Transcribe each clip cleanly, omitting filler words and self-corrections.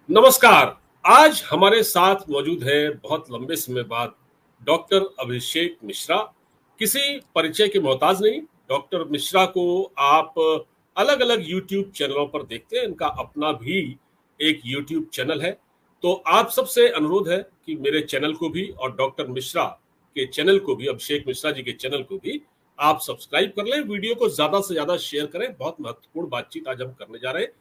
नमस्कार। आज हमारे साथ मौजूद है बहुत लंबे समय बाद डॉक्टर अभिषेक मिश्रा। किसी परिचय के मोहताज नहीं। डॉक्टर मिश्रा को आप अलग अलग यूट्यूब चैनलों पर देखते हैं। इनका अपना भी एक यूट्यूब चैनल है। तो आप सबसे अनुरोध है कि मेरे चैनल को भी और डॉक्टर मिश्रा के चैनल को भी, अभिषेक मिश्रा जी के चैनल को भी आप सब्सक्राइब कर लें। वीडियो को ज्यादा से ज्यादा शेयर करें। बहुत महत्वपूर्ण बातचीत आज हम करने जा रहे हैं।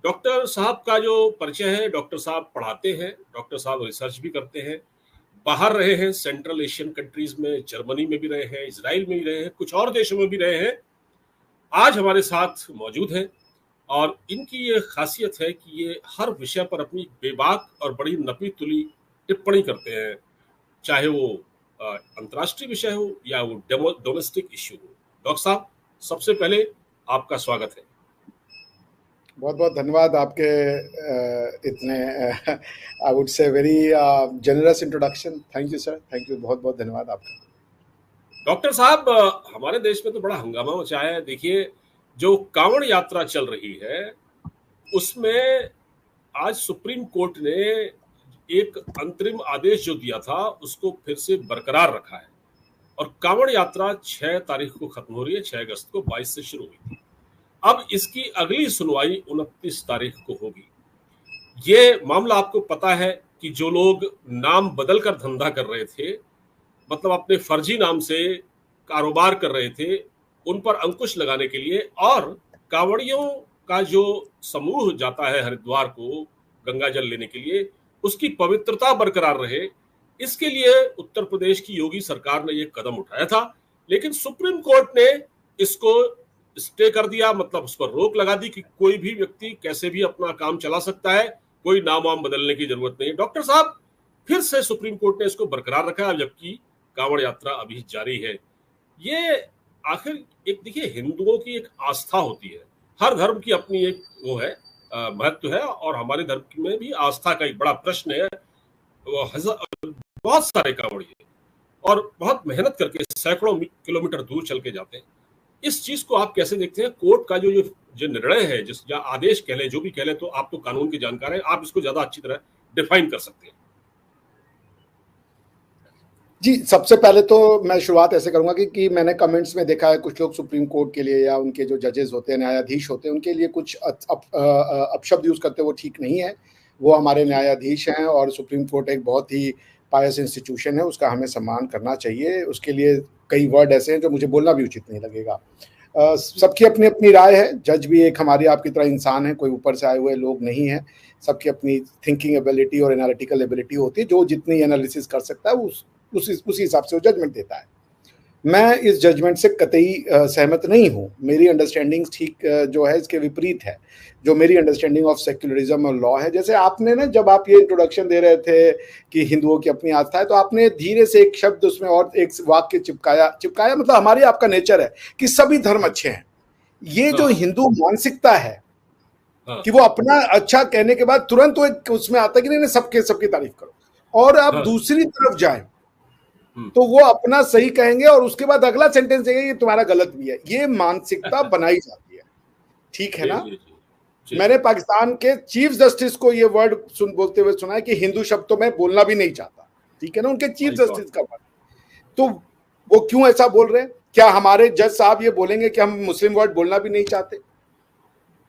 डॉक्टर साहब का जो परिचय है, डॉक्टर साहब पढ़ाते हैं, डॉक्टर साहब रिसर्च भी करते हैं, बाहर रहे हैं, सेंट्रल एशियन कंट्रीज में, जर्मनी में भी रहे हैं, इजराइल में भी रहे हैं, कुछ और देशों में भी रहे हैं। आज हमारे साथ मौजूद हैं और इनकी ये खासियत है कि ये हर विषय पर अपनी बेबाक और बड़ी नपी तुली टिप्पणी करते हैं, चाहे वो अंतर्राष्ट्रीय विषय हो या वो डोमेस्टिक इश्यू हो। डॉक्टर साहब, सबसे पहले आपका स्वागत है। बहुत बहुत धन्यवाद आपके इतने I would say very generous introduction. Thank you sir, thank you, बहुत बहुत धन्यवाद आपका। डॉक्टर साहब, हमारे देश में तो बड़ा हंगामा मचा है। देखिए, जो कांवड़ यात्रा चल रही है उसमें आज सुप्रीम कोर्ट ने एक अंतरिम आदेश जो दिया था उसको फिर से बरकरार रखा है और कांवड़ यात्रा 6 तारीख को खत्म हो रही है। 6 अगस्त को 22 से शुरू हुई थी। अब इसकी अगली सुनवाई 29 तारीख को होगी। ये मामला आपको पता है कि जो लोग नाम बदल कर धंधा कर रहे थे, मतलब अपने फर्जी नाम से कारोबार कर रहे थे, उन पर अंकुश लगाने के लिए और कांवड़ियों का जो समूह जाता है हरिद्वार को गंगा जल लेने के लिए, उसकी पवित्रता बरकरार रहे, इसके लिए उत्तर प्रदेश की योगी सरकार ने ये कदम उठाया था। लेकिन सुप्रीम कोर्ट ने इसको स्टे कर दिया, मतलब उस पर रोक लगा दी कि कोई भी व्यक्ति कैसे भी अपना काम चला सकता है, कोई नाम वाम बदलने की जरूरत नहीं है। डॉक्टर साहब, फिर से सुप्रीम कोर्ट ने इसको बरकरार रखा है, जबकि कांवड़ यात्रा अभी जारी है। ये आखिर एक, देखिए, हिंदुओं की एक आस्था होती है, हर धर्म की अपनी एक वो है, महत्व है, और हमारे धर्म में भी आस्था का एक बड़ा प्रश्न है। बहुत सारे कांवड़िए और बहुत मेहनत करके सैकड़ों किलोमीटर दूर चल के जाते हैं। इस चीज को आप कैसे देखते हैं? कोर्ट का जो निर्णय है, जिस या आदेश कह लें, जो भी कह लें, तो आप तो कानून के जानकार हैं, आप इसको ज्यादा अच्छी तरह डिफाइन कर सकते हैं। जी, सबसे पहले तो मैं शुरुआत ऐसे करूंगा कि मैंने कमेंट्स में देखा है कुछ लोग सुप्रीम कोर्ट के लिए या उनके जो जजेस होते हैं, न्यायाधीश होते हैं, उनके लिए कुछ अपशब्द यूज करते हैं, वो ठीक नहीं है। वो हमारे न्यायाधीश हैं और सुप्रीम कोर्ट एक बहुत ही पायस इंस्टीट्यूशन है, उसका हमें सम्मान करना चाहिए। उसके लिए कई वर्ड ऐसे हैं जो मुझे बोलना भी उचित नहीं लगेगा। सबकी अपनी अपनी राय है। जज भी एक हमारी आपकी तरह इंसान है, कोई ऊपर से आए हुए लोग नहीं है। सबकी अपनी थिंकिंग एबिलिटी और एनालिटिकल एबिलिटी होती है। जो जितनी एनालिसिस कर सकता है उसी हिसाब से वो जजमेंट देता है। मैं इस जजमेंट से कतई सहमत नहीं हूँ। मेरी अंडरस्टैंडिंग ठीक जो है इसके विपरीत है, जो मेरी अंडरस्टैंडिंग ऑफ सेक्युलरिज्म और लॉ है। जैसे आपने ना, जब आप ये इंट्रोडक्शन दे रहे थे कि हिंदुओं की अपनी आस्था है, तो आपने धीरे से एक शब्द उसमें और एक वाक्य चिपकाया, मतलब हमारी आपका नेचर है कि सभी धर्म अच्छे हैं। ये जो हिंदू मानसिकता है कि वो अपना अच्छा कहने के बाद तुरंत वो एक उसमें आता है कि नहीं सबकी तारीफ करो, और आप दूसरी तरफ जाएं तो वो अपना सही कहेंगे और उसके बाद अगला सेंटेंस देंगे कि तुम्हारा गलत भी है। ये मानसिकता बनाई जाती है, ठीक है ना? मैंने पाकिस्तान के चीफ जस्टिस को ये वर्ड बोलते हुए सुना है कि हिंदू शब्द तो मैं बोलना भी नहीं चाहता, ठीक है ना? उनके चीफ जस्टिस का वर्ड। तो वो क्यों ऐसा बोल रहे हैं? क्या हमारे जज साहब ये बोलेंगे कि हम मुस्लिम वर्ड बोलना भी नहीं चाहते?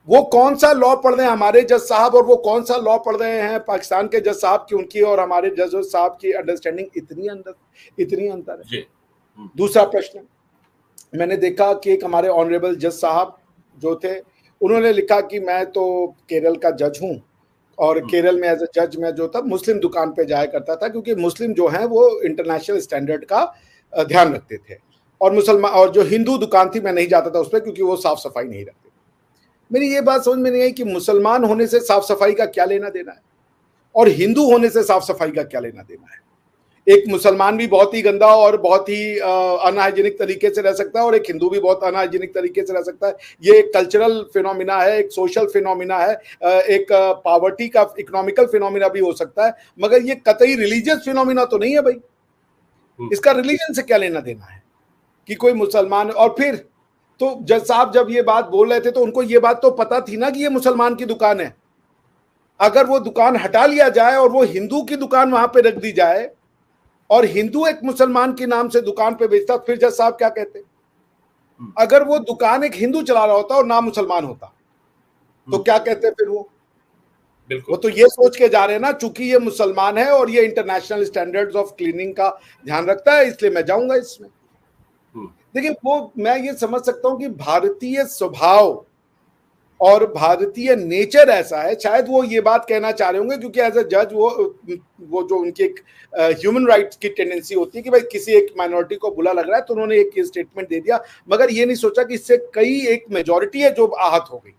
वो कौन सा लॉ पढ़ रहे हैं हमारे जज साहब और वो कौन सा लॉ पढ़ रहे हैं पाकिस्तान के जज साहब की? उनकी और हमारे जज साहब की अंडरस्टैंडिंग इतनी अंतर है। दूसरा प्रश्न, मैंने देखा कि एक हमारे ऑनरेबल जज साहब जो थे, उन्होंने लिखा कि मैं तो केरल का जज हूं और केरल में एज ए जज मैं जो था मुस्लिम दुकान पे जाया करता था, क्योंकि मुस्लिम जो है वो इंटरनेशनल स्टैंडर्ड का ध्यान रखते थे, और मुसलमान और जो हिंदू दुकान थी मैं नहीं जाता था उस पर, क्योंकि वो साफ सफाई नहीं रखते। मेरी ये बात समझ में नहीं आई कि मुसलमान होने से साफ सफाई का क्या लेना देना है और हिंदू होने से साफ सफाई का क्या लेना देना है। एक मुसलमान भी बहुत ही गंदा और बहुत ही अनहाइजीनिक तरीके से रह सकता है और एक हिंदू भी बहुत अनहाइजीनिक तरीके से रह सकता है। ये एक कल्चरल फिनोमिना है, एक सोशल फिनोमिना है, एक पॉवर्टी का इकोनॉमिकल फिनोमिना भी हो सकता है, मगर ये कतई रिलीजियस फिनोमिना तो नहीं है भाई। इसका रिलीजन से क्या लेना देना है कि कोई मुसलमान। और फिर तो जज साहब जब ये बात बोल रहे थे तो उनको ये बात तो पता थी ना कि ये मुसलमान की दुकान है। अगर वो दुकान हटा लिया जाए और वो हिंदू की दुकान वहां पे रख दी जाए और हिंदू एक मुसलमान के नाम से दुकान पे बेचता, फिर जज साहब क्या कहते? अगर वो दुकान एक हिंदू चला रहा होता और नाम मुसलमान होता तो क्या कहते फिर वो? वो तो ये सोच के जा रहे हैं ना, चूंकि ये मुसलमान है और ये इंटरनेशनल स्टैंडर्ड्स ऑफ क्लीनिंग का ध्यान रखता है, इसलिए मैं जाऊंगा इसमें। देखिए, वो मैं ये समझ सकता हूं कि भारतीय स्वभाव और भारतीय नेचर ऐसा है, शायद वो ये बात कहना चाह रहे होंगे क्योंकि एज अ जज वो जो उनकी एक ह्यूमन राइट्स की टेंडेंसी होती है कि भाई किसी एक माइनॉरिटी को बुरा लग रहा है तो उन्होंने एक ये स्टेटमेंट दे दिया, मगर ये नहीं सोचा कि इससे कई एक मेजॉरिटी है जो आहत हो गई,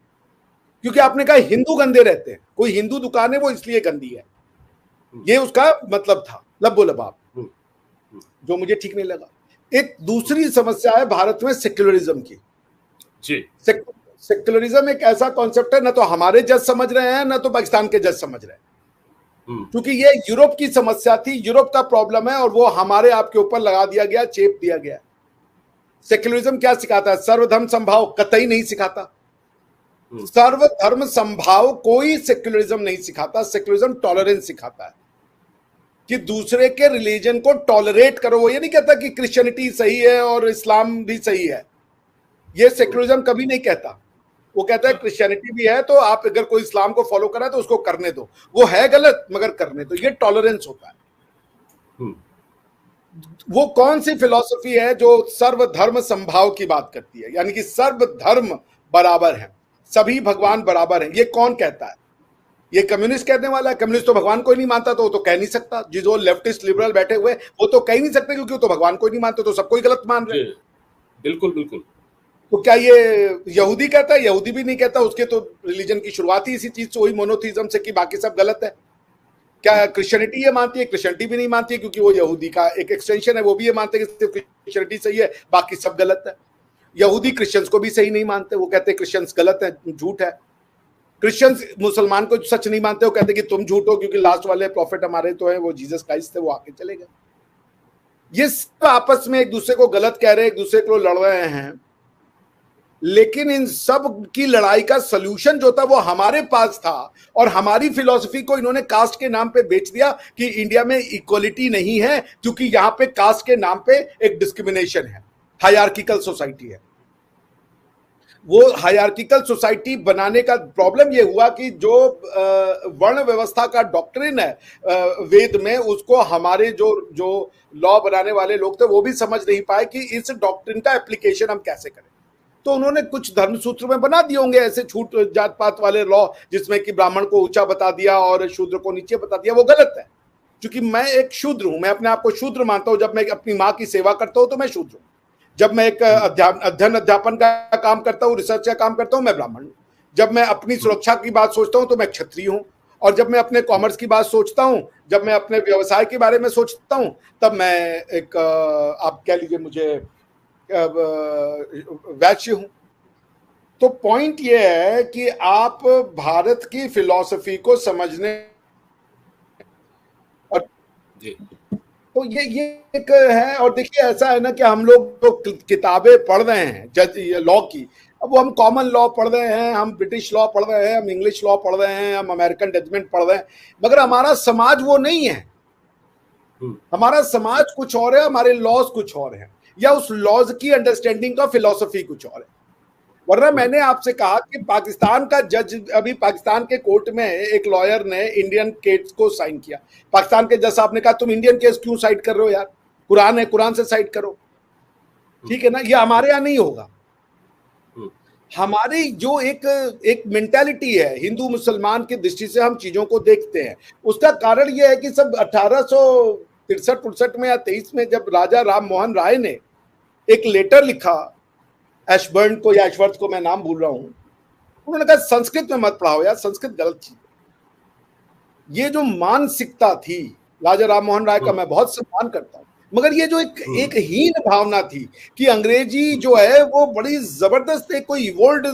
क्योंकि आपने कहा हिंदू गंदे रहते हैं, कोई हिंदू दुकान है वो इसलिए गंदी है, ये उसका मतलब था लब्बो लबाब, जो मुझे ठीक नहीं लगा। एक दूसरी समस्या है भारत में सेक्युलरिज्म की। जी, सेक्युलरिज्म एक ऐसा कॉन्सेप्ट है, ना तो हमारे जज समझ रहे हैं ना तो पाकिस्तान के जज समझ रहे हैं, क्योंकि ये यूरोप की समस्या थी, यूरोप का प्रॉब्लम है और वो हमारे आपके ऊपर लगा दिया गया, चेप दिया गया। सेक्युलरिज्म क्या सिखाता है? सर्वधर्म संभाव कतई नहीं सिखाता। सर्वधर्म संभाव कोई सेक्युलरिज्म नहीं सिखाता। सेक्युलरिज्म टॉलरेंस सिखाता है कि दूसरे के रिलीजन को टॉलरेट करो। वो ये नहीं कहता कि क्रिश्चियनिटी सही है और इस्लाम भी सही है, ये सेक्युलरिज्म कभी नहीं कहता। वो कहता है क्रिश्चियनिटी भी है तो आप अगर कोई इस्लाम को फॉलो कर रहा है तो उसको करने दो, वो है गलत मगर करने दो, ये टॉलरेंस होता है। वो कौन सी फिलॉसफी है जो सर्वधर्म संभाव की बात करती है, यानी कि सर्वधर्म बराबर है, सभी भगवान बराबर हैं? ये कौन कहता है? ये कम्युनिस्ट कहने वाला है। कम्युनिस्ट तो भगवान को ही नहीं मानता, तो वो तो कह नहीं सकता। जो लेफ्टिस्ट लिबरल बैठे हुए वो तो कह ही नहीं सकते क्योंकि वो तो भगवान को ही नहीं मानते, तो सबको ही गलत मान रहे हैं। बिल्कुल बिल्कुल। तो क्या ये यहूदी कहता है? यहूदी भी नहीं कहता, उसके तो रिलीजन की शुरुआत ही इसी चीज से हुई, मोनोथीज्म से, कि बाकी सब गलत है। क्या क्रिश्चियनिटी ये मानती है? क्रिश्चियनिटी भी नहीं मानती है क्योंकि वो यहूदी का एक एक्सटेंशन है, वो भी ये मानते हैं कि सिर्फ क्रिश्चियनिटी सही है बाकी सब गलत है। यहूदी क्रिश्चियंस को भी सही नहीं मानते, वो कहते हैं क्रिश्चियंस गलत है, झूठ है। क्रिश्चियंस मुसलमान को सच नहीं मानते, वो कहते हैं कि तुम झूठ हो क्योंकि लास्ट वाले प्रॉफिट हमारे तो है वो जीसस क्राइस्ट थे, वो आके चले गए। ये सब आपस में एक दूसरे को गलत कह रहे हैं, एक दूसरे को लड़ रहे हैं, लेकिन इन सब की लड़ाई का सलूशन जो था वो हमारे पास था और हमारी फिलॉसफी को इन्होंने कास्ट के नाम पे बेच दिया कि इंडिया में इक्वलिटी नहीं है क्योंकि यहां पे कास्ट के नाम पे एक डिस्क्रिमिनेशन है, हायरार्किकल सोसाइटी है। वो हायरार्किकल सोसाइटी बनाने का प्रॉब्लम ये हुआ कि जो वर्ण व्यवस्था का डॉक्ट्रिन है वेद में, उसको हमारे जो लॉ बनाने वाले लोग थे वो भी समझ नहीं पाए कि इस डॉक्ट्रिन का एप्लीकेशन हम कैसे करें। तो उन्होंने कुछ धर्म सूत्र में बना दिए होंगे ऐसे छूट जात पात वाले लॉ, जिसमें कि ब्राह्मण को ऊंचा बता दिया और शूद्र को नीचे बता दिया। वो गलत है, क्योंकि मैं एक शूद्र हूं, मैं अपने आप को शूद्र मानता हूं। जब मैं अपनी माँ की सेवा करता हूं तो मैं शूद्र हूं। जब मैं एक अध्ययन अध्यापन का काम करता हूं, रिसर्च का काम करता हूं, मैं ब्राह्मण हूं। जब मैं अपनी सुरक्षा की बात सोचता हूं तो मैं क्षत्रिय हूं। और जब मैं अपने कॉमर्स की बात सोचता हूं, जब मैं अपने व्यवसाय के बारे में सोचता हूं, तब मैं एक आप कह लीजिए मुझे वैश्य हूं। तो पॉइंट ये है कि आप भारत की फिलॉसफी को समझने और तो ये एक है। और देखिए ऐसा है ना कि हम लोग तो किताबें पढ़ रहे हैं जज लॉ की, अब वो हम कॉमन लॉ पढ़ रहे हैं, हम ब्रिटिश लॉ पढ़ रहे हैं, हम इंग्लिश लॉ पढ़ रहे हैं, हम अमेरिकन जजमेंट पढ़ रहे हैं, मगर हमारा समाज वो नहीं है। हमारा समाज कुछ और है, हमारे लॉज कुछ और हैं, या उस लॉज की अंडरस्टैंडिंग का फिलॉसफी कुछ और है। वरना मैंने आपसे कहा कि पाकिस्तान का जज, अभी पाकिस्तान के कोर्ट में एक लॉयर ने इंडियन केस को साइन किया। पाकिस्तान के जज साहब ने कहा तुम इंडियन केस क्यों साइड कर रहे हो यार, कुरान है, कुरान से साइड करो। ठीक है ना, ये हमारे यहाँ नहीं होगा। हमारी जो एक मेंटालिटी है हिंदू मुसलमान की दृष्टि से हम चीजों को देखते हैं, उसका कारण यह है कि सब 1863-63 में या 23 में जब राजा राम मोहन राय ने एक लेटर लिखा एशबर्न को या एशवर्थ को, मैं नाम भूल रहा हूं, उन्होंने कहा संस्कृत में मत पढ़ाओ यार, संस्कृत गलत चीज है। ये जो मानसिकता थी, राजा राम मोहन राय का मैं बहुत सम्मान करता हूं, मगर ये जो एक हीन भावना थी कि अंग्रेजी जो है वो बड़ी जबरदस्त एक कोई इवोल्ड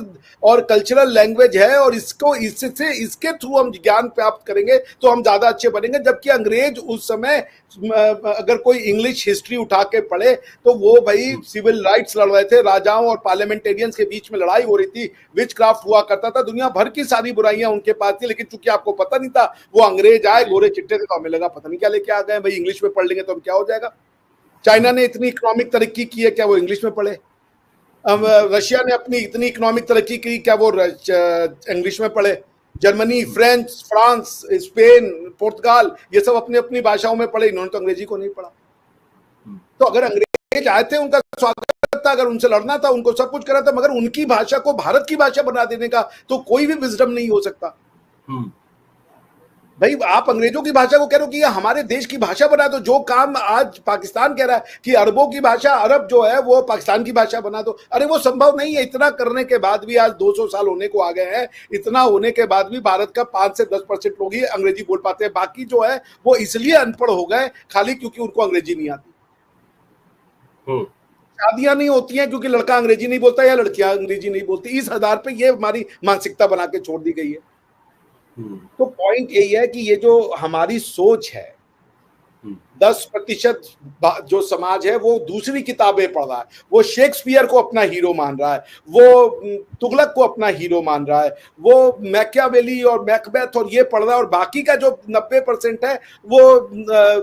और कल्चरल लैंग्वेज है और इसको इससे इसके थ्रू हम ज्ञान प्राप्त करेंगे तो हम ज्यादा अच्छे बनेंगे, जबकि अंग्रेज उस समय अगर कोई इंग्लिश हिस्ट्री उठा के पढ़े तो वो भाई सिविल राइट्स लड़ रहे थे, राजाओं और पार्लियामेंटेरियंस के बीच में लड़ाई हो रही थी, विच क्राफ्ट हुआ करता था, दुनिया भर की सारी बुराइयां उनके पास थी, लेकिन चूंकि आपको पता नहीं था, वो अंग्रेज आए गोरे चिट्टे थे तो हमें लगा पता नहीं क्या लेके आ गए भाई, इंग्लिश में पढ़ लेंगे तो हम क्या हो जाएगा। चाइना ने इतनी इकोनॉमिक तरक्की की है, क्या वो इंग्लिश में पढ़े? रशिया ने अपनी इतनी इकोनॉमिक तरक्की की, क्या वो इंग्लिश में पढ़े? जर्मनी, फ्रेंच, फ्रांस, स्पेन, पुर्तगाल, ये सब अपनी अपनी भाषाओं में पढ़े, इन्होंने तो अंग्रेजी को नहीं पढ़ा। तो अगर अंग्रेज आए थे उनका स्वागत था, अगर उनसे लड़ना था उनको सब कुछ करा था, मगर उनकी भाषा को भारत की भाषा बना देने का तो कोई भी विजडम नहीं हो सकता। भाई आप अंग्रेजों की भाषा को कह रहे हो कि ये हमारे देश की भाषा बना दो, जो काम आज पाकिस्तान कह रहा है कि अरबों की भाषा अरब जो है वो पाकिस्तान की भाषा बना दो, अरे वो संभव नहीं है। इतना करने के बाद भी आज 200 साल होने को आ गए हैं, इतना होने के बाद भी भारत का 5 से 10% लोग ही अंग्रेजी बोल पाते हैं, बाकी जो है वो इसलिए अनपढ़ हो गए खाली क्योंकि उनको अंग्रेजी नहीं आती। शादियां नहीं होती हैं क्योंकि लड़का अंग्रेजी नहीं बोलता या लड़कियां अंग्रेजी नहीं बोलती, इस आधार पे ये हमारी मानसिकता बना के छोड़ दी गई है। तो पॉइंट यही है कि ये जो हमारी सोच है, 10% जो समाज है वो दूसरी किताबें पढ़ रहा है, वो शेक्सपियर को अपना हीरो मान रहा है, वो तुगलक को अपना हीरो मान रहा है, वो मैकियावेली और मैकबेथ और ये पढ़ रहा है, और बाकी का जो 90% है वो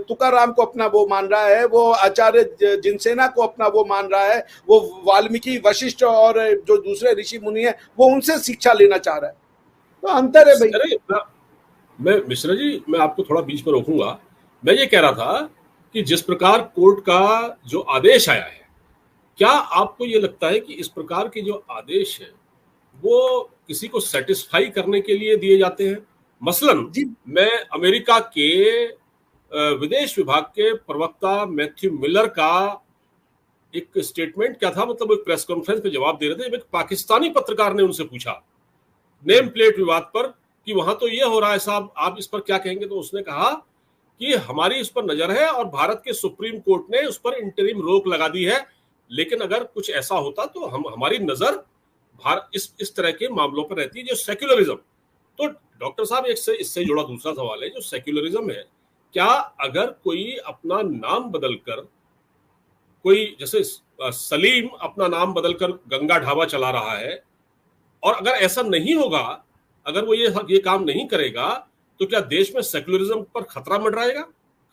तुकाराम को अपना वो मान रहा है, वो आचार्य जिनसेना को अपना वो मान रहा है, वो वाल्मीकि, वशिष्ठ और जो दूसरे ऋषि मुनि है वो उनसे शिक्षा लेना चाह रहा है। तो अंतर है भाई। मैं मिश्रा जी, मैं आपको थोड़ा बीच में रोकूंगा। मैं ये कह रहा था कि जिस प्रकार कोर्ट का जो आदेश आया है, क्या आपको ये लगता है कि इस प्रकार के जो आदेश है वो किसी को सेटिस्फाई करने के लिए दिए जाते हैं? मसलन मैं अमेरिका के विदेश विभाग के प्रवक्ता मैथ्यू मिलर का एक स्टेटमेंट क्या था, मतलब एक प्रेस कॉन्फ्रेंस में जवाब दे रहे थे, एक पाकिस्तानी पत्रकार ने उनसे पूछा नेम प्लेट विवाद पर कि वहां तो ये हो रहा है साहब, आप इस पर क्या कहेंगे? तो उसने कहा कि हमारी इस पर नजर है और भारत के सुप्रीम कोर्ट ने उस पर इंटरिम रोक लगा दी है, लेकिन अगर कुछ ऐसा होता तो हमारी नजर भारत इस तरह के मामलों पर रहती है, जो सेक्युलरिज्म। तो डॉक्टर साहब, इससे जुड़ा दूसरा सवाल है, जो सेक्युलरिज्म है, क्या अगर कोई अपना नाम बदलकर, कोई जैसे सलीम अपना नाम बदलकर गंगा ढाबा चला रहा है, और अगर ऐसा नहीं होगा, अगर वो ये काम नहीं करेगा, तो क्या देश में सेक्युलरिज्म पर खतरा मंडराएगा,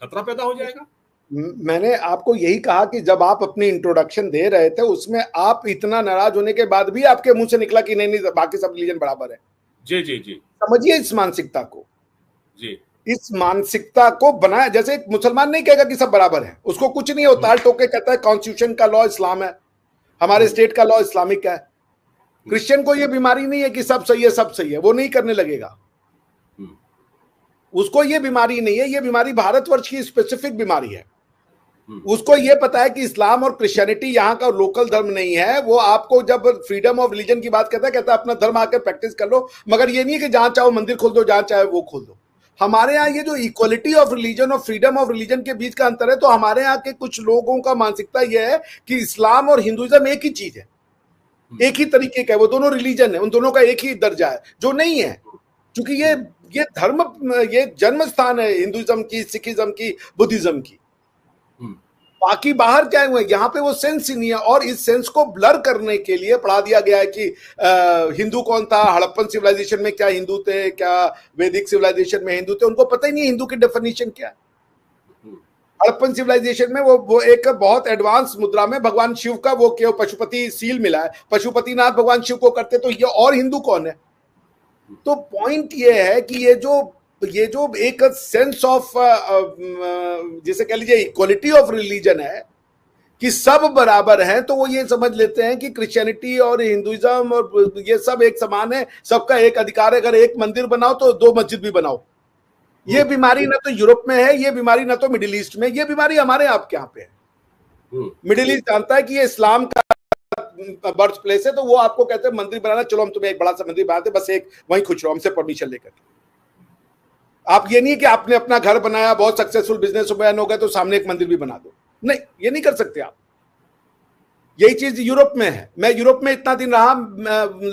खतरा पैदा हो जाएगा? मैंने आपको यही कहा कि जब आप अपनी इंट्रोडक्शन दे रहे थे उसमें आप इतना नाराज होने के बाद भी आपके मुंह से निकला कि नहीं बाकी सब रिलीजन बराबर है। जी जी जी, समझिए इस मानसिकता को जी, इस मानसिकता को बनाया। जैसे एक मुसलमान नहीं कहेगा कि सब बराबर है, उसको कुछ नहीं होता, टोके कहता है कॉन्स्टिट्यूशन का लॉ इस्लाम है, हमारे स्टेट का लॉ इस्लामिक है। क्रिश्चियन को ये बीमारी नहीं है कि सब सही है सब सही है, वो नहीं करने लगेगा, उसको ये बीमारी नहीं है, ये बीमारी भारतवर्ष की स्पेसिफिक बीमारी है। उसको ये पता है कि इस्लाम और क्रिश्चियनिटी यहाँ का लोकल धर्म नहीं है। वो आपको जब फ्रीडम ऑफ रिलीजन की बात कहता है अपना धर्म आकर प्रैक्टिस कर लो, मगर ये नहीं है कि जहां चाहो मंदिर खोल दो, जहां चाहे वो खोल दो। हमारे यहाँ ये जो इक्वलिटी ऑफ रिलीजन और फ्रीडम ऑफ रिलीजन के बीच का अंतर है, तो हमारे यहाँ के कुछ लोगों का मानसिकता यह है कि इस्लाम और हिंदुइज्म एक ही चीज है, एक ही तरीके का है, वो दोनों रिलीजन है, उन दोनों का एक ही दर्जा है, जो नहीं है। क्योंकि ये धर्म, ये जन्म स्थान है हिंदुइज्म की, सिखिज्म की, बुद्धिज्म की। बाकी बाहर क्या हुए, यहाँ पे वो सेंस ही नहीं है। और इस सेंस को ब्लर करने के लिए पढ़ा दिया गया है कि हिंदू कौन था, हड़प्पन सिविलाइजेशन में क्या हिंदू थे, क्या वैदिक सिविलाइजेशन में हिंदू थे, उनको पता ही नहीं हिंदू की डेफिनेशन क्या है। हड़प्पन सिविलाइजेशन में वो एक बहुत एडवांस मुद्रा में भगवान शिव का वो क्यों पशुपति सील मिला है, पशुपतिनाथ भगवान शिव को करते, तो ये और हिंदू कौन है? तो पॉइंट ये है कि ये जो एक सेंस ऑफ जिसे कह लीजिए इक्वलिटी ऑफ रिलीजन है कि सब बराबर हैं, तो वो ये समझ लेते हैं कि क्रिश्चियनिटी और हिंदुइज्म और ये सब एक समान है, सबका एक अधिकार है, अगर एक मंदिर बनाओ तो 2 मस्जिद भी बनाओ। ये बीमारी ना तो यूरोप में है, ये बीमारी ना तो मिडिल ईस्ट में, ये बीमारी हमारे आपके यहाँ पे है। मिडिल ईस्ट जानता है कि ये इस्लाम का बर्थ प्लेस है, तो वो आपको कहते हैं मंदिर बनाना, चलो हम तुम्हें एक बड़ा सा मंदिर बनाते, बस एक वहीं खुश रहो, हमसे परमिशन लेकर। आप ये नहीं कि आपने अपना घर बनाया, बहुत सक्सेसफुल बिजनेसमैन हो गए तो सामने एक मंदिर भी बना दो। नहीं, ये नहीं कर सकते आप। यही चीज यूरोप में है। मैं यूरोप में इतना दिन रहा,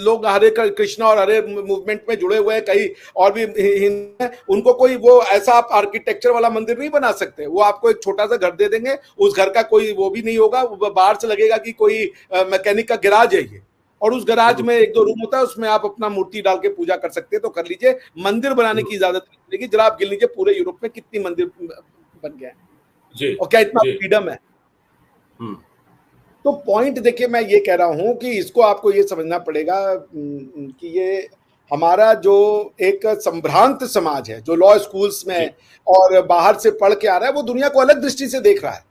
लोग हरे कृष्णा और हरे मूवमेंट में जुड़े हुए हैं, कई और भी हिंदू हैं, उनको कोई वो ऐसा आप आर्किटेक्चर वाला मंदिर नहीं बना सकते। वो आपको एक छोटा सा घर दे देंगे, उस घर का कोई वो भी नहीं होगा, बाहर से लगेगा कि कोई मैकेनिक का गैराज है ये, और उस गैराज में 1-2 रूम होता है, उसमें आप अपना मूर्ति डाल के पूजा कर सकते हैं, तो कर लीजिए। मंदिर बनाने की इजाजत नहीं मिलेगी। जरा आप गिन लीजिए पूरे यूरोप में कितनी मंदिर बन गए हैं, और क्या इतना फ्रीडम है। तो पॉइंट देखिए, मैं ये कह रहा हूं कि इसको आपको ये समझना पड़ेगा कि ये हमारा जो एक संभ्रांत समाज है, जो लॉ स्कूल्स में और बाहर से पढ़ के आ रहा है, वो दुनिया को अलग दृष्टि से देख रहा है।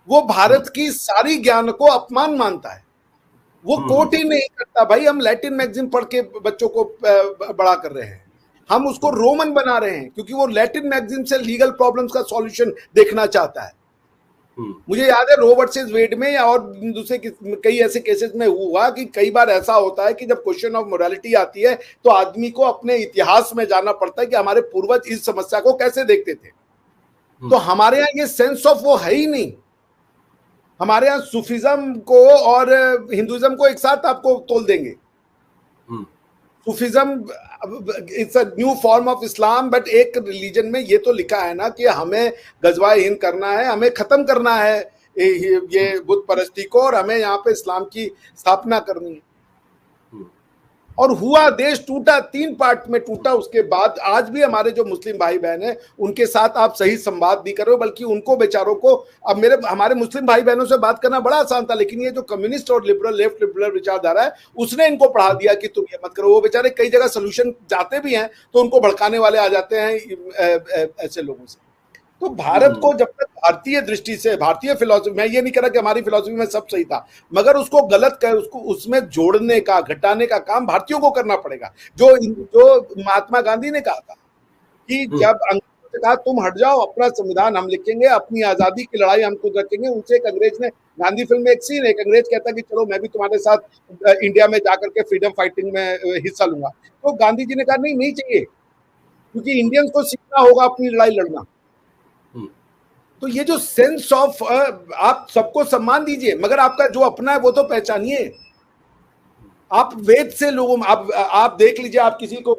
वो भारत की सारी ज्ञान को अपमान मानता है। वो कोट ही नहीं करता, भाई हम लैटिन मैगजीन पढ़ के बच्चों को बड़ा कर रहे हैं, हम उसको रोमन बना रहे हैं, क्योंकि वो लैटिन मैगजीन से लीगल प्रॉब्लम्स का सॉल्यूशन देखना चाहता है। मुझे याद है रो वर्सेस वेड में या और दूसरे कई ऐसे केसेस में हुआ कि कई बार ऐसा होता है कि जब क्वेश्चन ऑफ मोरालिटी आती है, तो आदमी को अपने इतिहास में जाना पड़ता है कि हमारे पूर्वज इस समस्या को कैसे देखते थे। तो हमारे यहाँ ये सेंस ऑफ वो है ही नहीं। हमारे यहाँ सूफिज्म को और हिंदुइज्म को एक साथ आपको तोल देंगे। Sufism it's a new form of Islam, but एक रिलीजन में ये तो लिखा है ना कि हमें गजवा हिंद करना है, हमें खत्म करना है ये बुत परस्ती को, और हमें यहाँ पे इस्लाम की स्थापना करनी है। और हुआ, देश टूटा, 3 पार्ट में टूटा। उसके बाद आज भी हमारे जो मुस्लिम भाई बहन हैं, उनके साथ आप सही संवाद नहीं कर रहे हो, बल्कि उनको बेचारों को, अब हमारे मुस्लिम भाई बहनों से बात करना बड़ा आसान था, लेकिन ये जो कम्युनिस्ट और लिबरल, लेफ्ट लिबरल विचारधारा है, उसने इनको पढ़ा दिया कि तुम ये मत करो। वो बेचारे कई जगह सोल्यूशन जाते भी हैं तो उनको भड़काने वाले आ जाते हैं ऐसे लोगों से। तो भारत को जब तक भारतीय दृष्टि से, भारतीय फिलॉसफी, मैं ये नहीं कह रहा कि हमारी फिलॉसफी में सब सही था, मगर उसको गलत कर, उसको उसमें जोड़ने का, घटाने का काम भारतीयों को करना पड़ेगा। जो महात्मा गांधी ने कहा था कि जब अंग्रेजों से कहा तुम हट जाओ, अपना संविधान हम लिखेंगे, अपनी आजादी की लड़ाई हम खुद रखेंगे, उनसे एक अंग्रेज ने, गांधी फिल्म में एक सीन है, एक अंग्रेज कहता कि चलो मैं भी तुम्हारे साथ इंडिया में जाकर के फ्रीडम फाइटिंग में हिस्सा लूंगा। तो गांधी जी ने कहा नहीं, नहीं चाहिए, क्योंकि इंडियंस को सीखना होगा अपनी लड़ाई लड़ना। तो ये जो सेंस ऑफ, आप सबको सम्मान दीजिए, मगर आपका जो अपना है वो तो पहचानिए। आप वेद से लोगों, आप देख लीजिए, आप किसी को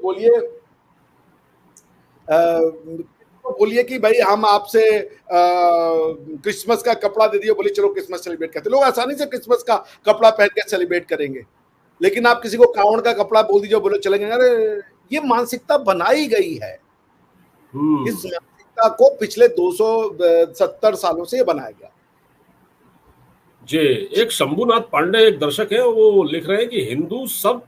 बोलिए कि भाई हम आपसे क्रिसमस का कपड़ा दे दिए, बोलिए चलो क्रिसमस सेलिब्रेट करते, लोग आसानी से क्रिसमस का कपड़ा पहन के सेलिब्रेट करेंगे। लेकिन आप किसी को कावड़ का कपड़ा बोल दीजिए, बोले चलेंगे, अरे ये मानसिकता बनाई गई है। इस को पिछले 270 सालों से बनाया गया। जी, एक शंभुनाथ पांडे, एक दर्शक है, वो लिख रहे हैं कि हिंदू सब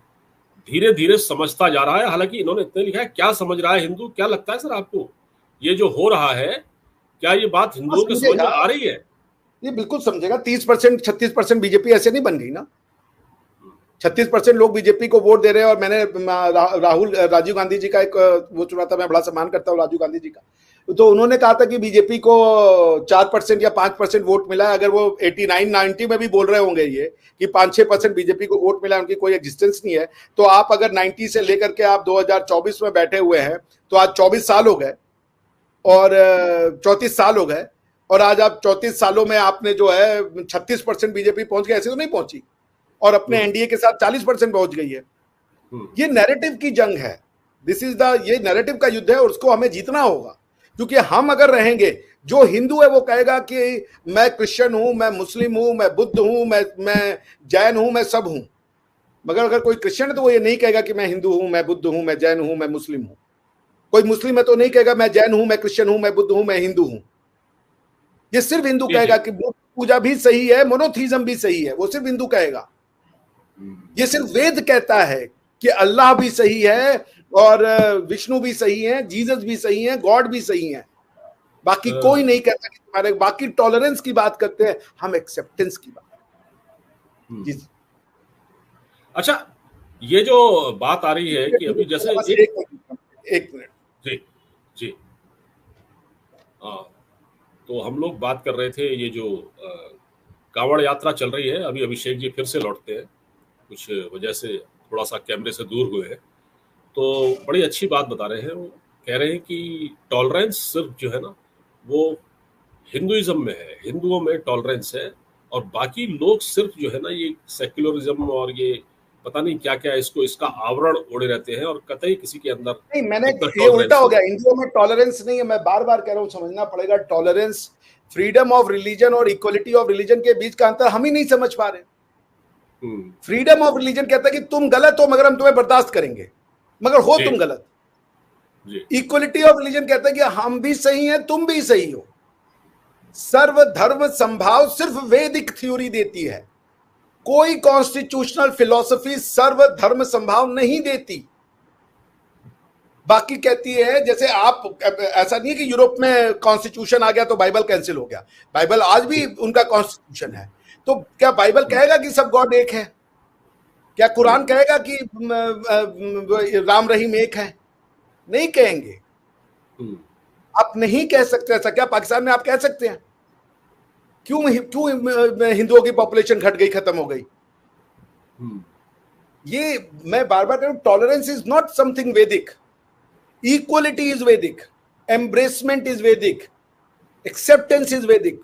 धीरे धीरे समझता जा रहा है। हालांकि इन्होंने इतने लिखा है, क्या समझ रहा है हिंदू? क्या लगता है सर आपको, ये जो हो रहा है, क्या ये बात हिंदुओं के समझ में आ रही है? ये बिल्कुल समझेगा। 30%, 36% बीजेपी ऐसे नहीं बन गई ना। 36% लोग बीजेपी को वोट दे रहे हैं। और मैंने राजीव गांधी जी का एक वो सुना था, मैं बड़ा सम्मान करता हूँ राजीव गांधी जी का, तो उन्होंने कहा था कि बीजेपी को 4% या 5% वोट मिला है। अगर वो 89-90 में भी बोल रहे होंगे ये कि 5-6% बीजेपी को वोट मिला, उनकी कोई एग्जिस्टेंस नहीं है, तो आप अगर 90 से लेकर के आप 2024 में बैठे हुए हैं, तो आज 24 साल हो गए और 34 साल हो गए, और आज आप 34 सालों में आपने जो है 36% बीजेपी पहुंच गई, ऐसे तो नहीं पहुंची, और अपने एनडीए के साथ 40% पहुंच गई है। ये नैरेटिव की जंग है, ये नैरेटिव का युद्ध है, और उसको हमें जीतना होगा। क्योंकि हम अगर रहेंगे, जो हिंदू है वो कहेगा कि मैं क्रिश्चियन हूं, मैं मुस्लिम हूं, मैं बुद्ध हूं, मैं जैन हूं, मैं सब हूं। मगर अगर कोई क्रिश्चियन है तो वो ये नहीं कहेगा कि मैं हिंदू हूं, मैं बुद्ध हूं, मैं जैन हूं, मैं मुस्लिम हूं। कोई मुस्लिम है तो नहीं कहेगा मैं जैन हूं, मैं क्रिश्चियन हूं, मैं बुद्ध हूं, मैं हिंदू हूं। ये सिर्फ हिंदू कहेगा कि बुद्ध पूजा भी सही है, मोनोथीज्म भी सही है, वो सिर्फ हिंदू कहेगा। ये सिर्फ वेद कहता है कि अल्लाह भी सही है, और विष्णु भी सही है, जीसस भी सही है, गॉड भी सही है। बाकी कोई नहीं कहता कि तुम्हारे, बाकी टॉलरेंस की बात करते हैं, हम एक्सेप्टेंस की बात। जी अच्छा, ये जो बात आ रही है कि अभी जैसे एक मिनट। जी जी, हाँ, तो हम लोग बात कर रहे थे, ये जो कांवड़ यात्रा चल रही है, अभी अभिषेक जी फिर से लौटते हैं, कुछ वजह से थोड़ा सा कैमरे से दूर हुए हैं, तो बड़ी अच्छी बात बता रहे हैं। वो कह रहे हैं कि टॉलरेंस सिर्फ जो है ना, वो हिंदुइज्म में है, हिंदुओं में टॉलरेंस है, और बाकी लोग सिर्फ जो है ना ये सेक्युलरिज्म और ये पता नहीं क्या क्या इसको इसका आवरण ओढ़े रहते हैं, और कतई किसी के अंदर नहीं, मैंने इतना ये उल्टा टॉलरेंस हो नहीं गया, है। इंडिया में टॉलरेंस नहीं है, मैं बार बार कह रहा हूँ, समझना पड़ेगा टॉलरेंस, फ्रीडम ऑफ रिलीजन और इक्वलिटी ऑफ रिलीजन के बीच का अंतर हम ही नहीं समझ पा रहे। फ्रीडम ऑफ रिलीजन कहता है कि तुम गलत हो मगर हम तुम्हें बर्दाश्त करेंगे, मगर हो जी तुम गलत। जी इक्वलिटी ऑफ रिलीजन कहता है कि हम भी सही हैं, तुम भी सही हो। सर्वधर्म संभाव सिर्फ वैदिक थ्योरी देती है, कोई कॉन्स्टिट्यूशनल फिलॉसफी सर्वधर्म संभाव नहीं देती। बाकी कहती है जैसे आप, ऐसा नहीं है कि यूरोप में कॉन्स्टिट्यूशन आ गया तो बाइबल कैंसिल हो गया, बाइबल आज भी उनका कॉन्स्टिट्यूशन है। तो क्या बाइबल कहेगा कि सब गॉड एक है? क्या कुरान कहेगा कि राम रहीम एक है? नहीं कहेंगे। आप नहीं कह सकते ऐसा। क्या पाकिस्तान में आप कह सकते हैं? क्यों क्यों हिंदुओं की पॉपुलेशन घट गई, खत्म हो गई? ये मैं बार बार कह रहा हूं, टॉलरेंस इज नॉट समथिंग वैदिक, इक्वलिटी इज वैदिक, एम्ब्रेसमेंट इज वैदिक, एक्सेप्टेंस इज वैदिक।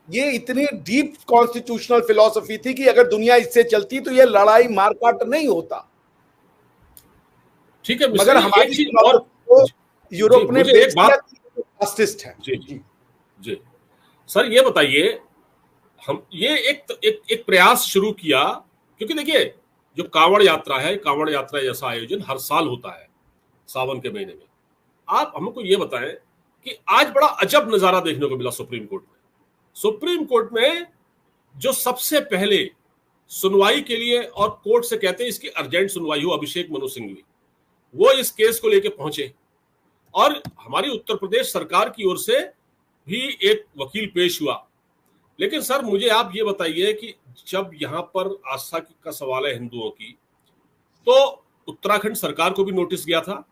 ये इतनी डीप कॉन्स्टिट्यूशनल फिलॉसफी थी कि अगर दुनिया इससे चलती तो ये लड़ाई मारकाट नहीं होता। ठीक है, मगर हमारी एक चीज और तो यूरोप ने मुझे एक बात, फास्टिस्ट है। जी जी जी सर, ये बताइए, हम ये एक प्रयास शुरू किया, क्योंकि देखिए जो कांवड़ यात्रा है, कांवड़ यात्रा जैसा आयोजन हर साल होता है सावन के महीने में। आप हमको ये बताएं कि आज बड़ा अजब नजारा देखने को मिला सुप्रीम कोर्ट में। सुप्रीम कोर्ट में जो सबसे पहले सुनवाई के लिए, और कोर्ट से कहते हैं इसकी अर्जेंट सुनवाई हो, अभिषेक मनु सिंघवी, वो इस केस को लेकर पहुंचे, और हमारी उत्तर प्रदेश सरकार की ओर से भी एक वकील पेश हुआ। लेकिन सर मुझे आप ये बताइए कि जब यहां पर आस्था का सवाल है हिंदुओं की, तो उत्तराखंड सरकार को भी नोटिस गया था,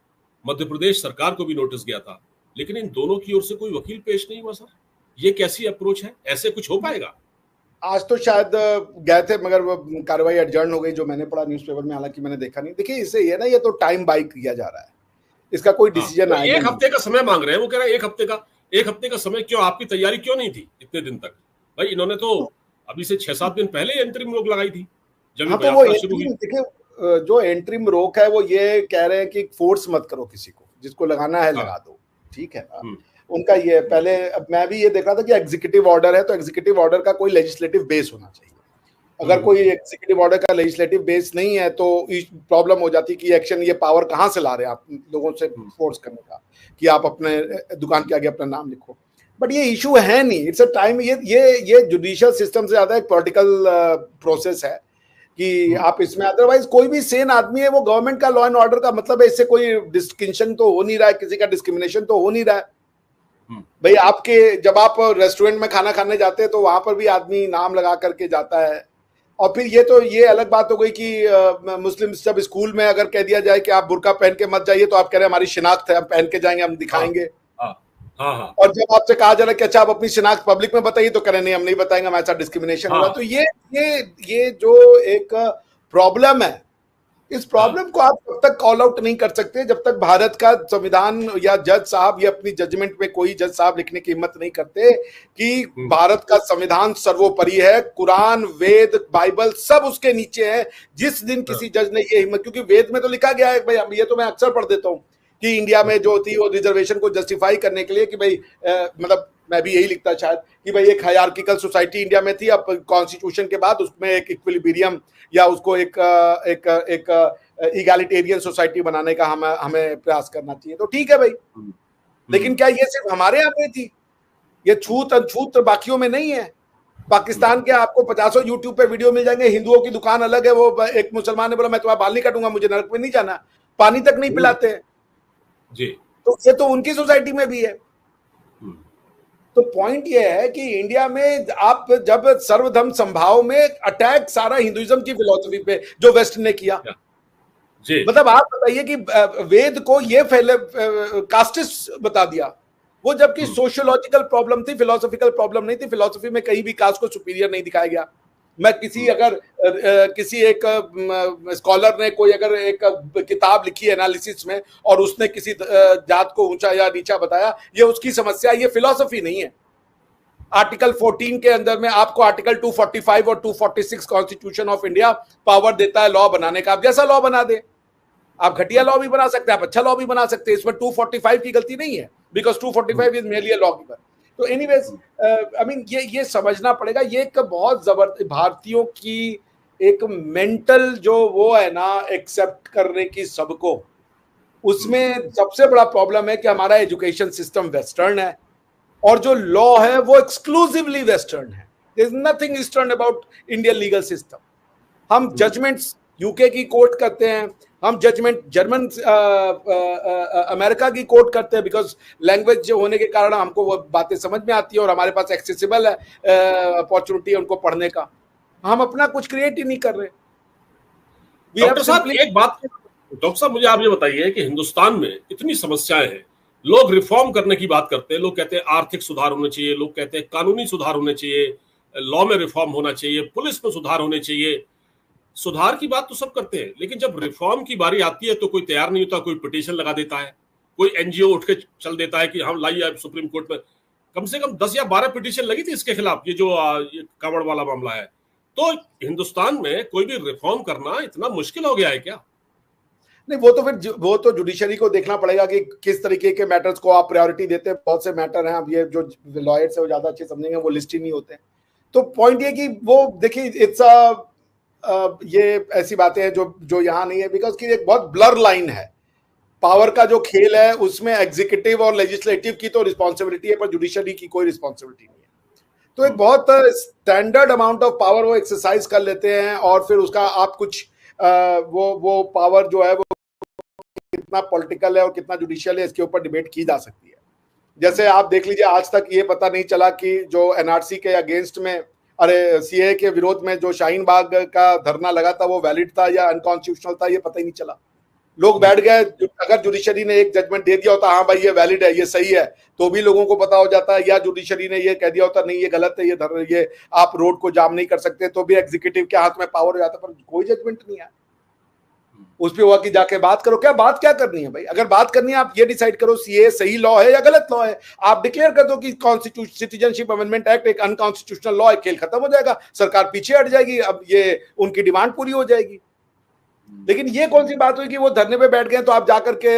मध्य प्रदेश सरकार को भी नोटिस गया था, लेकिन इन दोनों की ओर से कोई वकील पेश नहीं हुआ। सर ये कैसी अप्रोच है? ऐसे कुछ हो पाएगा? आज तो शायद गए थे मगर वो कार्रवाई एडजर्न हो गई, जो मैंने पढ़ा न्यूज़पेपर में, हालांकि मैंने देखा नहीं। देखिए इससे ये ना, ये तो टाइम बाई किया जा रहा है, इसका कोई डिसीजन आएगा एक हफ्ते का समय मांग रहे हैं, वो कह रहे हैं एक हफ्ते का समय। क्यों? आपकी तैयारी क्यों नहीं थी इतने दिन तक? भाई इन्होंने तो अभी से 6-7 दिन पहले एंट्रीम रोक लगाई थी जब हाँ, तो वो देखिए जो एंट्रीम रोक है वो ये कह रहे हैं कि फोर्स मत करो किसी को, जिसको लगाना है लगा दो, ठीक है ना। उनका ये पहले, अब मैं भी ये देख रहा था कि एग्जीक्यूटिव ऑर्डर है, तो एग्जीक्यूटिव ऑर्डर का कोई लेजिस्लेटिव बेस होना चाहिए। अगर कोई एग्जीक्यूटिव ऑर्डर का लेजिस्लेटिव बेस नहीं है तो प्रॉब्लम हो जाती कि एक्शन, ये पावर कहाँ से ला रहे हैं आप लोगों से फोर्स करने का कि आप अपने दुकान के आगे अपना नाम लिखो। बट ये इशू है नहीं, इट्स अ टाइम, ये जुडिशियल सिस्टम से ज्यादा एक पॉलिटिकल प्रोसेस है कि आप इसमें, अदरवाइज कोई भी सेन आदमी है, वो गवर्नमेंट का लॉ एंड ऑर्डर का मतलब है, इससे कोई डिस्टिंक्शन तो हो नहीं रहा है, किसी का डिस्क्रिमिनेशन तो हो नहीं रहा है। भाई आपके, जब आप रेस्टोरेंट में खाना खाने जाते हैं तो वहां पर भी आदमी नाम लगा करके जाता है। और फिर ये अलग बात हो गई कि मुस्लिम जब स्कूल में अगर कह दिया जाए कि आप बुर्का पहन के मत जाइए, तो आप कह रहे हैं हमारी शिनाख्त है, हम पहन के जाएंगे, हम दिखाएंगे। हाँ। और जब आपसे कहा जा रहा है कि अच्छा आप अपनी शिनाख्त पब्लिक में बताइए, तो कह रहे नहीं हम नहीं बताएंगे, हमारे साथ डिस्क्रिमिनेशन हो रहा है। तो ये जो एक प्रॉब्लम है, इस प्रॉब्लम को आप तब तक कॉल आउट नहीं कर सकते जब तक भारत का संविधान या जज साहब या अपनी जजमेंट में कोई जज साहब लिखने की हिम्मत नहीं करते कि भारत का संविधान सर्वोपरि है, कुरान, वेद, बाइबल सब उसके नीचे है। जिस दिन किसी जज ने ये हिम्मत, क्योंकि वेद में तो लिखा गया है भाई, ये तो मैं अक्सर पढ़ देता हूँ कि इंडिया में जो थी वो रिजर्वेशन को जस्टिफाई करने के लिए कि भाई मतलब मैं भी यही लिखता शायद कि भाई एक हायरार्किकल सोसाइटी इंडिया में थी, अब कॉन्स्टिट्यूशन के बाद उसमें एक इक्विलिब्रियम या उसको एक इगैलिटेरियन सोसाइटी बनाने का हमें प्रयास करना चाहिए। तो ठीक है भाई, लेकिन क्या ये सिर्फ हमारे यहाँ पे थी? ये छूत अछूत बाकियों में नहीं है। पाकिस्तान के आपको 50 यूट्यूब पे वीडियो मिल जाएंगे, हिंदुओं की दुकान अलग है, वो एक मुसलमान ने बोला मैं तुम्हारा बाल नहीं काटूंगा, मुझे नरक में नहीं जाना, पानी तक नहीं पिलाते हैं जी। तो ये तो उनकी सोसाइटी में भी है। तो पॉइंट ये है कि इंडिया में आप जब सर्वधर्म संभाव में अटैक सारा हिंदुइज्म की फिलॉसफी पे जो वेस्ट ने किया जी। मतलब आप बताइए कि वेद को ये कास्टिस्ट बता दिया, वो जबकि सोशियोलॉजिकल प्रॉब्लम थी, फिलोसॉफिकल प्रॉब्लम नहीं थी। फिलोसफी में कहीं भी कास्ट को सुपीरियर नहीं दिखाया गया। मैं किसी अगर किसी एक स्कॉलर ने कोई अगर एक किताब लिखी एनालिसिस में और उसने किसी जात को ऊंचा या नीचा बताया, ये उसकी समस्या, ये फिलॉसफी नहीं है। आर्टिकल 14 के अंदर में आपको आर्टिकल 245 और 246 कॉन्स्टिट्यूशन ऑफ इंडिया पावर देता है लॉ बनाने का। आप जैसा लॉ बना दे, आप घटिया लॉ भी बना सकते हैं, आप अच्छा लॉ भी बना सकते हैं, इसमें 245 की गलती नहीं है, because 245 is merely a law giver. तो एनीवेज आई मीन ये समझना पड़ेगा, ये एक बहुत जबरदस्त भारतीयों की एक मेंटल जो वो है ना एक्सेप्ट करने की सबको, उसमें सबसे बड़ा प्रॉब्लम है कि हमारा एजुकेशन सिस्टम वेस्टर्न है और जो लॉ है वो एक्सक्लूसिवली वेस्टर्न है। There is nothing eastern about Indian legal system. हम जजमेंट्स यूके की कोर्ट करते हैं, हम जजमेंट जर्मन अमेरिका की कोर्ट करते हैं, बिकॉज लैंग्वेज जो होने के कारण हमको वो बातें समझ में आती है और हमारे पास एक्सेसिबल है अपॉर्चुनिटी है उनको पढ़ने का। हम अपना कुछ क्रिएट ही नहीं कर रहे। डॉक्टर साहब एक बात, डॉक्टर साहब मुझे आप ये बताइए कि हिंदुस्तान में इतनी समस्याएं हैं, लोग रिफॉर्म करने की बात करते हैं, लोग कहते हैं आर्थिक सुधार होने चाहिए, लोग कहते हैं कानूनी सुधार होने चाहिए, लॉ में रिफॉर्म होना चाहिए, पुलिस में सुधार होने चाहिए। सुधार की बात तो सब करते हैं, लेकिन जब रिफॉर्म की बारी आती है तो कोई तैयार नहीं होता, कोई पिटीशन लगा देता है, कोई एनजीओ उठ के चल देता है कि हम लाइए सुप्रीम कोर्ट में। कम से कम 10 या 12 पिटीशन लगी थी इसके खिलाफ, ये जो ये कांवड़ वाला मामला है। तो हिंदुस्तान में कोई भी रिफॉर्म करना इतना मुश्किल हो गया है क्या? नहीं, वो तो जुडिशरी को देखना पड़ेगा कि किस तरीके के मैटर्स को आप प्रायोरिटी देते हैं। बहुत से मैटर हैं, अब ये जो लॉयर्स है वो ज्यादा अच्छे समझेंगे, वो लिस्ट ही नहीं होते हैं। तो पॉइंट ये कि वो देखिए इट्स ये ऐसी बातें हैं जो यहाँ नहीं है, बिकॉज की एक बहुत ब्लर लाइन है। पावर का जो खेल है उसमें एग्जीक्यूटिव और लेजिस्लेटिव की तो रिस्पॉन्सिबिलिटी है, पर जुडिशरी की कोई रिस्पॉन्सिबिलिटी नहीं है। तो एक बहुत स्टैंडर्ड अमाउंट ऑफ पावर वो एक्सरसाइज कर लेते हैं और फिर उसका आप कुछ वो पावर जो है वो कितना पॉलिटिकल है और कितना जुडिशियल है, इसके ऊपर डिबेट की जा सकती है। जैसे आप देख लीजिए, आज तक ये पता नहीं चला कि जो एनआरसी के अगेंस्ट में, अरे सीए के विरोध में जो शाहीन बाग का धरना लगा था वो वैलिड था या अनकॉन्स्टिट्यूशनल था, ये पता ही नहीं चला। लोग बैठ गए, अगर जुडिशरी ने एक जजमेंट दे दिया होता हाँ भाई ये वैलिड है, ये सही है, तो भी लोगों को पता हो जाता है, या जुडिशरी ने ये कह दिया होता नहीं ये गलत है, ये आप रोड को जाम नहीं कर सकते, तो भी एग्जीक्यूटिव के हाथ में पावर हो जाता। पर कोई जजमेंट नहीं आया उस पर, हुआ कि जाके बात करो। क्या बात क्या करनी है भाई? अगर बात करनी है आप ये डिसाइड करो सीए सही लॉ है या गलत लॉ है। आप डिक्लेयर कर दो कि सिटीजनशिप अमेंडमेंट एक्ट एक अनकॉन्स्टिट्यूशनल लॉ है, खेल खत्म हो जाएगा, सरकार पीछे हट जाएगी, अब ये उनकी डिमांड पूरी हो जाएगी। लेकिन ये कौन सी बात हुई कि वो धरने पे बैठ गए तो आप जाकर के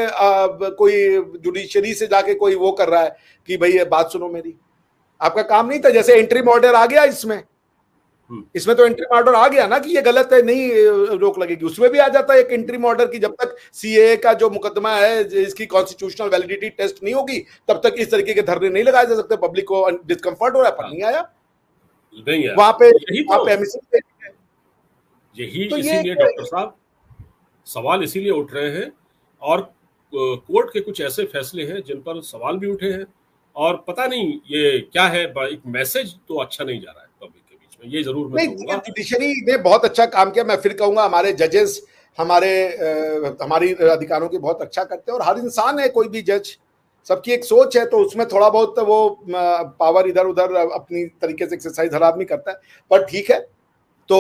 कोई जुडिशरी से जाके कोई वो कर रहा है कि भाई ये बात सुनो मेरी। आपका काम नहीं था। जैसे इंटरिम ऑर्डर आ गया इसमें तो इंटरिम ऑर्डर आ गया ना कि ये गलत है, नहीं रोक लगेगी, उसमें भी आ जाता है एक इंटरिम ऑर्डर की जब तक सीए का जो मुकदमा है इसकी कॉन्स्टिट्यूशनल वैलिडिटी टेस्ट नहीं होगी तब तक इस तरीके के धरने नहीं लगाए जा सकते। पब्लिक को डिस्कम्फर्ट हो रहा है, पर नहीं आया वहां पे, यही इसीलिए डॉक्टर साहब सवाल इसीलिए उठ रहे हैं, और कोर्ट के कुछ ऐसे फैसले हैं जिन पर सवाल भी उठे हैं, और पता नहीं ये क्या है, एक मैसेज तो अच्छा नहीं जा रहा है पब्लिक के बीच में, ये जरूर मैं कहूंगा। जुडिशरी ने बहुत अच्छा काम किया, मैं फिर कहूंगा हमारे जजेस हमारी अधिकारों की बहुत अच्छा करते हैं, और हर इंसान है, कोई भी जज, सबकी एक सोच है, तो उसमें थोड़ा बहुत वो पावर इधर उधर अपनी तरीके से एक्सरसाइज हर आदमी करता है, पर ठीक है। तो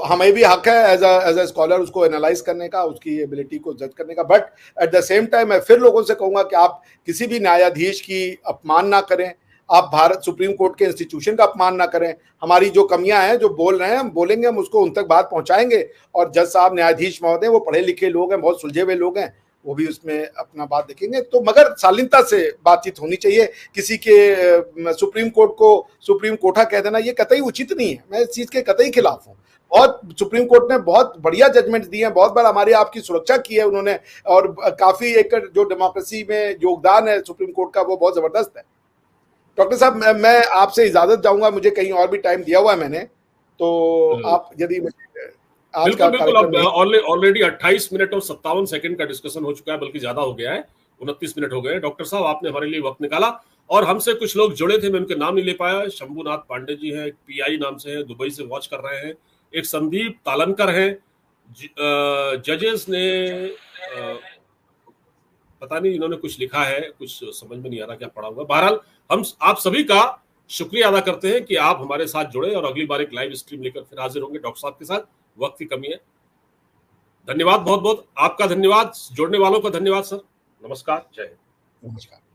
हमें भी हक है एज अ स्कॉलर उसको एनालाइज करने का, उसकी एबिलिटी को जज करने का। But at the same time मैं फिर लोगों से कहूंगा कि आप किसी भी न्यायाधीश की अपमान ना करें, आप भारत सुप्रीम कोर्ट के इंस्टीट्यूशन का अपमान ना करें। हमारी जो कमियां हैं, जो बोल रहे हैं, हम बोलेंगे, हम उसको उन तक बात पहुंचाएंगे, और जज साहब न्यायाधीश महोदय वो पढ़े लिखे लोग हैं, बहुत सुलझे हुए लोग हैं, वो भी उसमें अपना बात देखेंगे। तो मगर शालीनता से बातचीत होनी चाहिए। किसी के सुप्रीम कोर्ट को सुप्रीम कोठा कह देना ये कतई उचित नहीं है, मैं इस चीज के कतई खिलाफ हूँ। बहुत सुप्रीम कोर्ट ने बहुत बढ़िया जजमेंट दिए हैं, बहुत बार हमारी आपकी सुरक्षा की है उन्होंने, और काफी एक जो डेमोक्रेसी में योगदान है सुप्रीम कोर्ट का वो बहुत जबरदस्त है। डॉक्टर साहब मैं आपसे इजाजत चाहूंगा, मुझे कहीं और भी टाइम दिया हुआ है मैंने, तो आप यदि आज का ऑलरेडी 28 मिनट और 57 सेकंड का डिस्कशन हो चुका है, बल्कि ज्यादा हो गया है, 29 मिनट हो गए। डॉक्टर साहब आपने हमारे लिए वक्त निकाला, और हमसे कुछ लोग जुड़े थे, मैं उनके नाम नहीं ले पाया। शंभुनाथ पांडे जी हैं, एक पीआई नाम से हैं, दुबई से वॉच कर रहे हैं, एक संदीप तालनकर हैं, जजेस ने पता नहीं इन्होंने कुछ लिखा है, कुछ समझ में नहीं आ रहा क्या पढ़ा होगा। बहरहाल हम आप सभी का शुक्रिया अदा करते हैं कि आप हमारे साथ जुड़े और अगली बार एक लाइव स्ट्रीम लेकर फिर हाजिर होंगे डॉक्टर साहब के साथ। वक्त की कमी है। धन्यवाद, बहुत बहुत आपका धन्यवाद, जुड़ने वालों का धन्यवाद सर। नमस्कार, जय हिंद। नमस्कार।